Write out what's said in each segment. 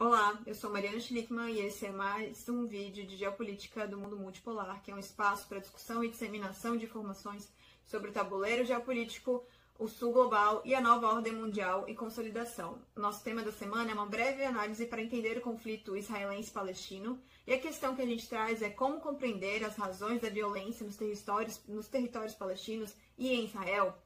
Olá, eu sou Mariana Schlickman e esse é mais um vídeo de geopolítica do mundo multipolar, que é um espaço para discussão e disseminação de informações sobre o tabuleiro geopolítico, o sul global e a nova ordem mundial e consolidação. Nosso tema da semana é uma breve análise para entender o conflito israelense-palestino, e a questão que a gente traz é como compreender as razões da violência nos territórios palestinos e em Israel.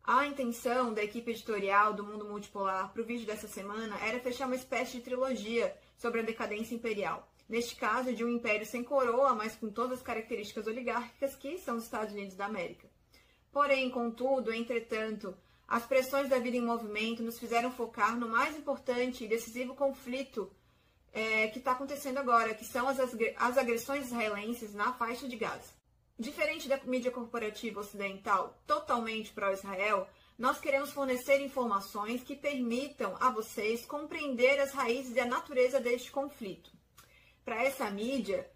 A intenção da equipe editorial do Mundo Multipolar para o vídeo dessa semana era fechar uma espécie de trilogia sobre a decadência imperial. Neste caso, de um império sem coroa, mas com todas as características oligárquicas que são os Estados Unidos da América. Porém, contudo, entretanto, as pressões da vida em movimento nos fizeram focar no mais importante e decisivo conflito que está acontecendo agora, que são as agressões israelenses na faixa de Gaza. Diferente da mídia corporativa ocidental totalmente pró-Israel, nós queremos fornecer informações que permitam a vocês compreender as raízes e a natureza deste conflito. Para essa mídia,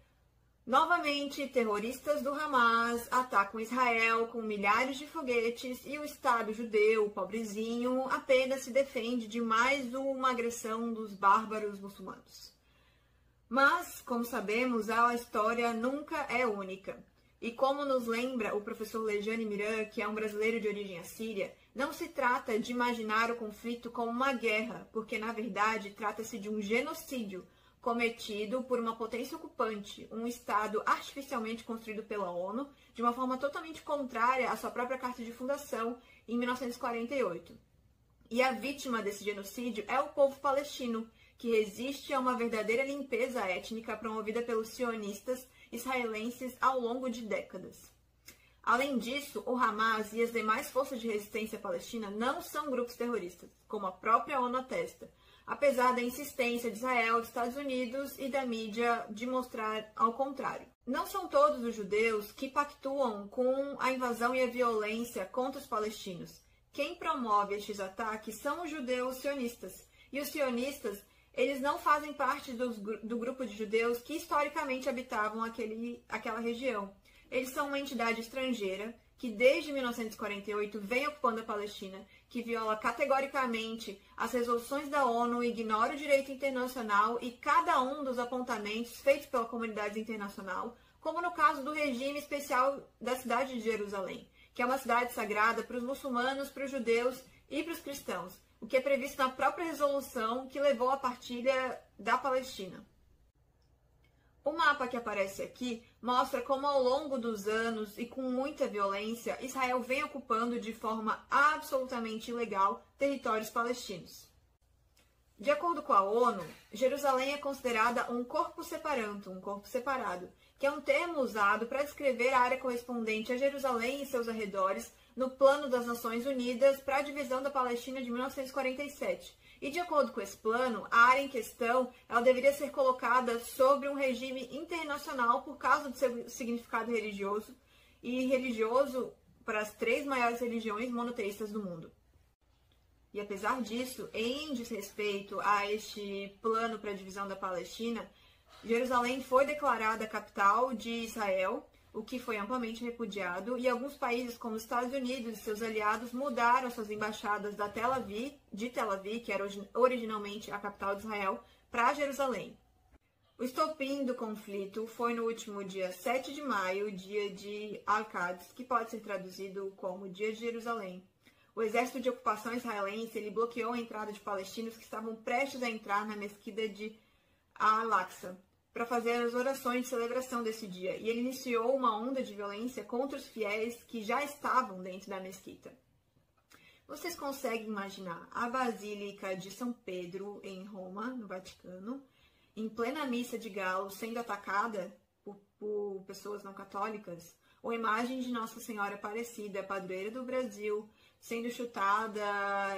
novamente, terroristas do Hamas atacam Israel com milhares de foguetes e o Estado judeu, pobrezinho, apenas se defende de mais uma agressão dos bárbaros muçulmanos. Mas, como sabemos, a história nunca é única. E como nos lembra o professor Lejane Miran, que é um brasileiro de origem assíria, não se trata de imaginar o conflito como uma guerra, porque na verdade trata-se de um genocídio cometido por uma potência ocupante, um Estado artificialmente construído pela ONU, de uma forma totalmente contrária à sua própria Carta de Fundação, em 1948. E a vítima desse genocídio é o povo palestino, que resiste a uma verdadeira limpeza étnica promovida pelos sionistas israelenses ao longo de décadas. Além disso, o Hamas e as demais forças de resistência palestina não são grupos terroristas, como a própria ONU atesta, apesar da insistência de Israel, dos Estados Unidos e da mídia de mostrar ao contrário. Não são todos os judeus que pactuam com a invasão e a violência contra os palestinos. Quem promove estes ataques são os judeus sionistas, e os sionistas eles não fazem parte do grupo de judeus que historicamente habitavam aquela região. Eles são uma entidade estrangeira que desde 1948 vem ocupando a Palestina, que viola categoricamente as resoluções da ONU, ignora o direito internacional e cada um dos apontamentos feitos pela comunidade internacional, como no caso do regime especial da cidade de Jerusalém, que é uma cidade sagrada para os muçulmanos, para os judeus e para os cristãos, o que é previsto na própria resolução que levou à partilha da Palestina. O mapa que aparece aqui mostra como ao longo dos anos e com muita violência, Israel vem ocupando de forma absolutamente ilegal territórios palestinos. De acordo com a ONU, Jerusalém é considerada um corpo separanto, um corpo separado, que é um termo usado para descrever a área correspondente a Jerusalém e seus arredores no Plano das Nações Unidas para a divisão da Palestina de 1947. E de acordo com esse plano, a área em questão ela deveria ser colocada sobre um regime internacional por causa do seu significado religioso e religioso para as três maiores religiões monoteístas do mundo. E apesar disso, em desrespeito a este plano para a divisão da Palestina, Jerusalém foi declarada capital de Israel, o que foi amplamente repudiado, e alguns países como os Estados Unidos e seus aliados mudaram suas embaixadas de Tel Aviv, que era originalmente a capital de Israel, para Jerusalém. O estopim do conflito foi no último dia 7 de maio, dia de Al-Quds, que pode ser traduzido como Dia de Jerusalém. O exército de ocupação israelense ele bloqueou a entrada de palestinos que estavam prestes a entrar na mesquita de Al-Aqsa para fazer as orações de celebração desse dia, e ele iniciou uma onda de violência contra os fiéis que já estavam dentro da mesquita. Vocês conseguem imaginar a Basílica de São Pedro, em Roma, no Vaticano, em plena missa de galo, sendo atacada por pessoas não católicas? Ou a imagem de Nossa Senhora Aparecida, padroeira do Brasil, sendo chutada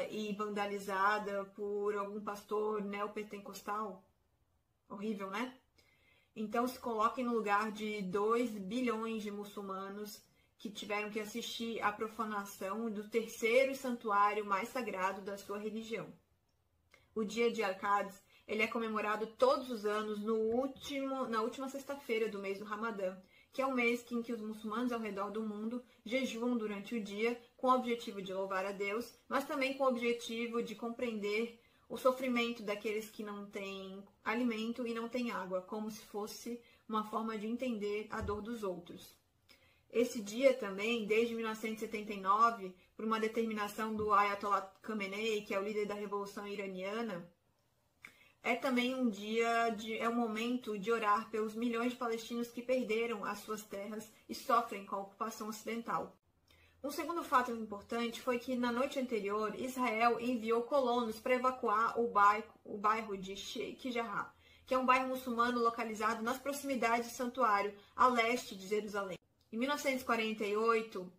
e vandalizada por algum pastor neopentecostal? Horrível, né? Então se coloquem no lugar de 2 bilhões de muçulmanos que tiveram que assistir à profanação do terceiro santuário mais sagrado da sua religião. O dia de Al-Quds, ele é comemorado todos os anos na última sexta-feira do mês do Ramadã, que é um mês em que os muçulmanos ao redor do mundo jejuam durante o dia com o objetivo de louvar a Deus, mas também com o objetivo de compreender o sofrimento daqueles que não têm alimento e não têm água, como se fosse uma forma de entender a dor dos outros. Esse dia também, desde 1979, por uma determinação do Ayatollah Khamenei, que é o líder da Revolução Iraniana, é também um momento de orar pelos milhões de palestinos que perderam as suas terras e sofrem com a ocupação ocidental. Um segundo fato importante foi que, na noite anterior, Israel enviou colonos para evacuar o bairro de Sheikh Jarrah, que é um bairro muçulmano localizado nas proximidades do santuário, a leste de Jerusalém. Em 1948,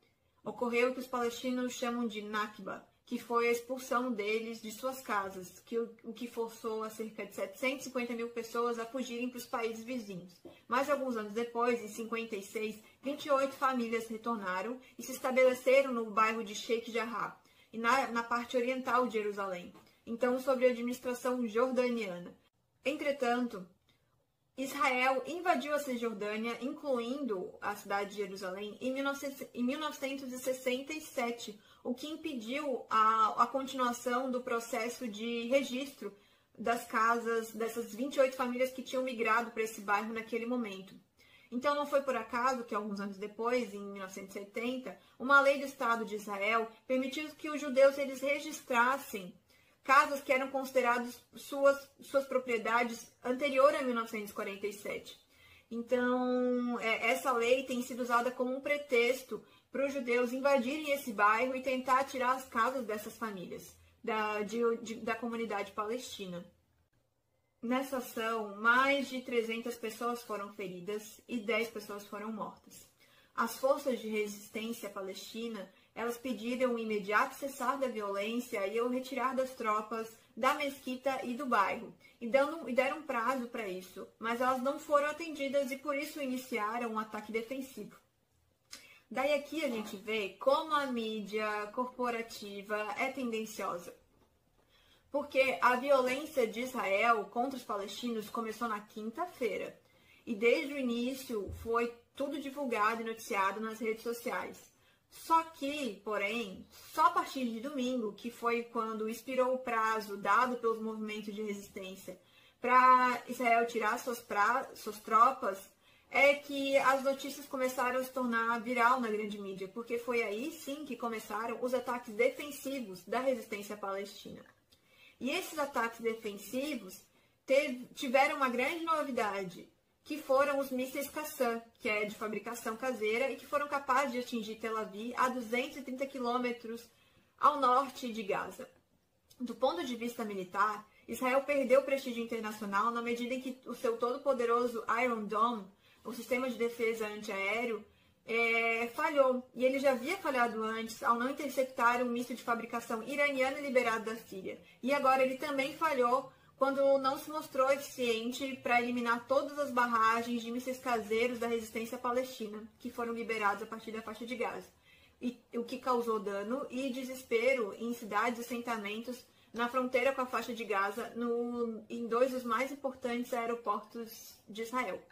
ocorreu o que os palestinos chamam de Nakba, que foi a expulsão deles de suas casas, o que forçou a cerca de 750 mil pessoas a fugirem para os países vizinhos. Mas alguns anos depois, em 56, 28 famílias retornaram e se estabeleceram no bairro de Sheikh Jarrah, e na parte oriental de Jerusalém, então sob a administração jordaniana. Entretanto, Israel invadiu a Cisjordânia, incluindo a cidade de Jerusalém, em 1967, o que impediu a continuação do processo de registro das casas dessas 28 famílias que tinham migrado para esse bairro naquele momento. Então não foi por acaso que alguns anos depois, em 1970, uma lei do Estado de Israel permitiu que os judeus eles registrassem casas que eram consideradas suas propriedades anterior a 1947. Então, essa lei tem sido usada como um pretexto para os judeus invadirem esse bairro e tentar tirar as casas dessas famílias, da comunidade palestina. Nessa ação, mais de 300 pessoas foram feridas e 10 pessoas foram mortas. As forças de resistência palestina elas pediram o imediato cessar da violência e o retirar das tropas da mesquita e do bairro, e deram prazo para isso, mas elas não foram atendidas e por isso iniciaram um ataque defensivo. Daí aqui a gente vê como a mídia corporativa é tendenciosa. Porque a violência de Israel contra os palestinos começou na quinta-feira, e desde o início foi tudo divulgado e noticiado nas redes sociais. Só que, porém, só a partir de domingo, que foi quando expirou o prazo dado pelos movimentos de resistência para Israel tirar suas tropas, é que as notícias começaram a se tornar viral na grande mídia, porque foi aí sim que começaram os ataques defensivos da resistência palestina. E esses ataques defensivos tiveram uma grande novidade, que foram os mísseis Qassam, que é de fabricação caseira e que foram capazes de atingir Tel Aviv a 230 quilômetros ao norte de Gaza. Do ponto de vista militar, Israel perdeu prestígio internacional na medida em que o seu todo-poderoso Iron Dome, o sistema de defesa antiaéreo, falhou. E ele já havia falhado antes ao não interceptar um míssil de fabricação iraniana liberado da Síria. E agora ele também falhou quando não se mostrou eficiente para eliminar todas as barragens de mísseis caseiros da resistência palestina, que foram liberados a partir da faixa de Gaza, o que causou dano e desespero em cidades e assentamentos na fronteira com a faixa de Gaza, em dois dos mais importantes aeroportos de Israel.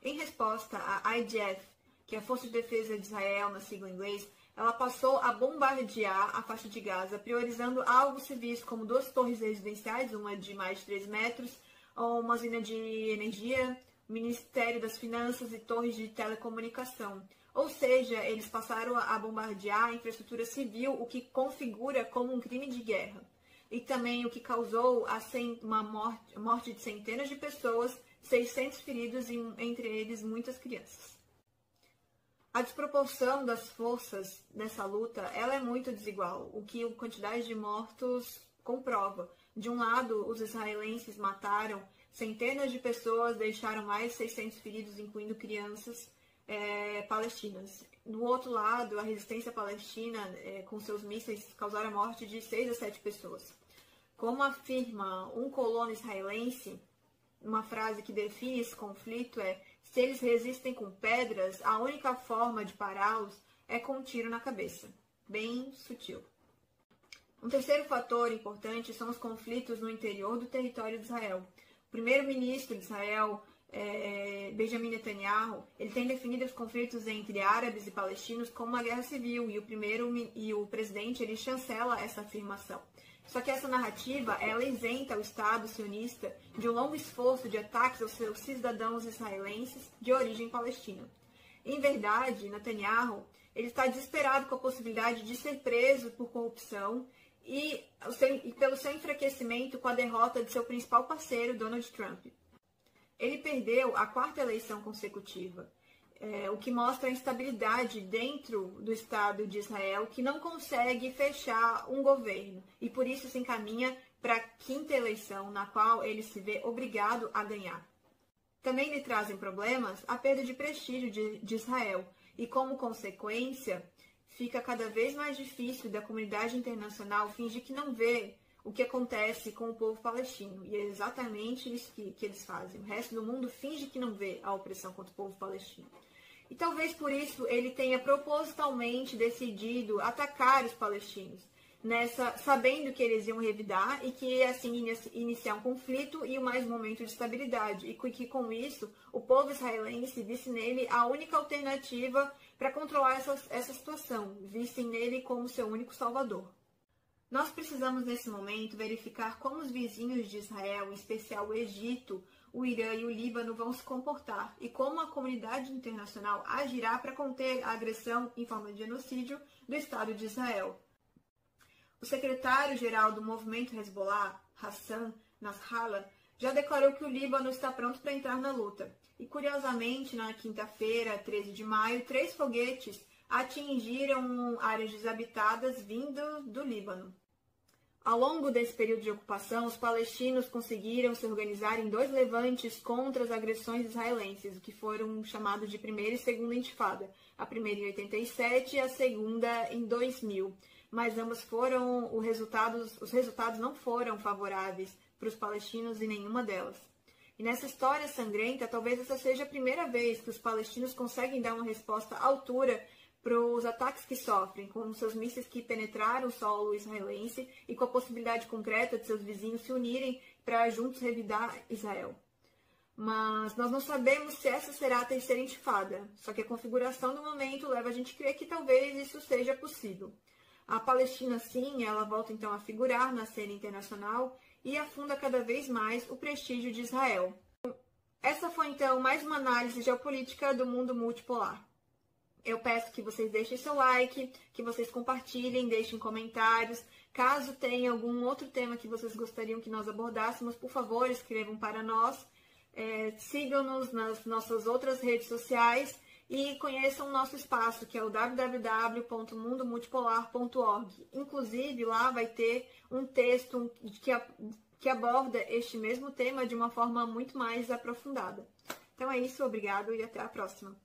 Em resposta, a IDF, que é a Força de Defesa de Israel, na sigla em inglês, ela passou a bombardear a faixa de Gaza, priorizando alvos civis como 2 torres residenciais, uma de mais de 3 metros, uma usina de energia, Ministério das Finanças e torres de telecomunicação. Ou seja, eles passaram a bombardear a infraestrutura civil, o que configura como um crime de guerra. E também o que causou uma morte de centenas de pessoas, 600 feridos, e entre eles muitas crianças. A desproporção das forças nessa luta ela é muito desigual, o que a quantidade de mortos comprova. De um lado, os israelenses mataram centenas de pessoas, deixaram mais de 600 feridos, incluindo crianças palestinas. Do outro lado, a resistência palestina, com seus mísseis, causaram a morte de 6 a 7 pessoas. Como afirma um colono israelense, uma frase que define esse conflito é: se eles resistem com pedras, a única forma de pará-los é com um tiro na cabeça. Bem sutil. Um terceiro fator importante são os conflitos no interior do território de Israel. O primeiro-ministro de Israel, Benjamin Netanyahu, ele tem definido os conflitos entre árabes e palestinos como uma guerra civil, e o presidente ele chancela essa afirmação. Só que essa narrativa, ela isenta o Estado sionista de um longo esforço de ataques aos seus cidadãos israelenses de origem palestina. Em verdade, Netanyahu, ele está desesperado com a possibilidade de ser preso por corrupção e pelo seu enfraquecimento com a derrota de seu principal parceiro, Donald Trump. Ele perdeu a 4ª eleição consecutiva, o que mostra a instabilidade dentro do Estado de Israel, que não consegue fechar um governo, e por isso se encaminha para a 5ª eleição, na qual ele se vê obrigado a ganhar. Também lhe trazem problemas a perda de prestígio de Israel, e como consequência, fica cada vez mais difícil da comunidade internacional fingir que não vê o que acontece com o povo palestino. E é exatamente isso que eles fazem. O resto do mundo finge que não vê a opressão contra o povo palestino. E talvez por isso ele tenha propositalmente decidido atacar os palestinos, sabendo que eles iam revidar e que assim iniciar um conflito e mais um momento de estabilidade. E que com isso o povo israelense visse nele a única alternativa para controlar essa situação, vissem nele como seu único salvador. Nós precisamos, nesse momento, verificar como os vizinhos de Israel, em especial o Egito, o Irã e o Líbano, vão se comportar e como a comunidade internacional agirá para conter a agressão em forma de genocídio do Estado de Israel. O secretário-geral do movimento Hezbollah, Hassan Nasrallah, já declarou que o Líbano está pronto para entrar na luta. E, curiosamente, na quinta-feira, 13 de maio, 3 foguetes atingiram áreas desabitadas vindo do Líbano. Ao longo desse período de ocupação, os palestinos conseguiram se organizar em 2 levantes contra as agressões israelenses, o que foram chamados de primeira e segunda intifada. A primeira em 87 e a segunda em 2000. Mas ambas foram, os resultados não foram favoráveis para os palestinos em nenhuma delas. E nessa história sangrenta, talvez essa seja a primeira vez que os palestinos conseguem dar uma resposta à altura para os ataques que sofrem, com seus mísseis que penetraram o solo israelense e com a possibilidade concreta de seus vizinhos se unirem para juntos revidar Israel. Mas nós não sabemos se essa será a terceira intifada, só que a configuração do momento leva a gente a crer que talvez isso seja possível. A Palestina, sim, ela volta então a figurar na cena internacional e afunda cada vez mais o prestígio de Israel. Essa foi então mais uma análise geopolítica do mundo multipolar. Eu peço que vocês deixem seu like, que vocês compartilhem, deixem comentários. Caso tenha algum outro tema que vocês gostariam que nós abordássemos, por favor, escrevam para nós. Sigam-nos nas nossas outras redes sociais e conheçam o nosso espaço, que é o www.mundomultipolar.org. Inclusive, lá vai ter um texto que aborda este mesmo tema de uma forma muito mais aprofundada. Então é isso, obrigado e até a próxima.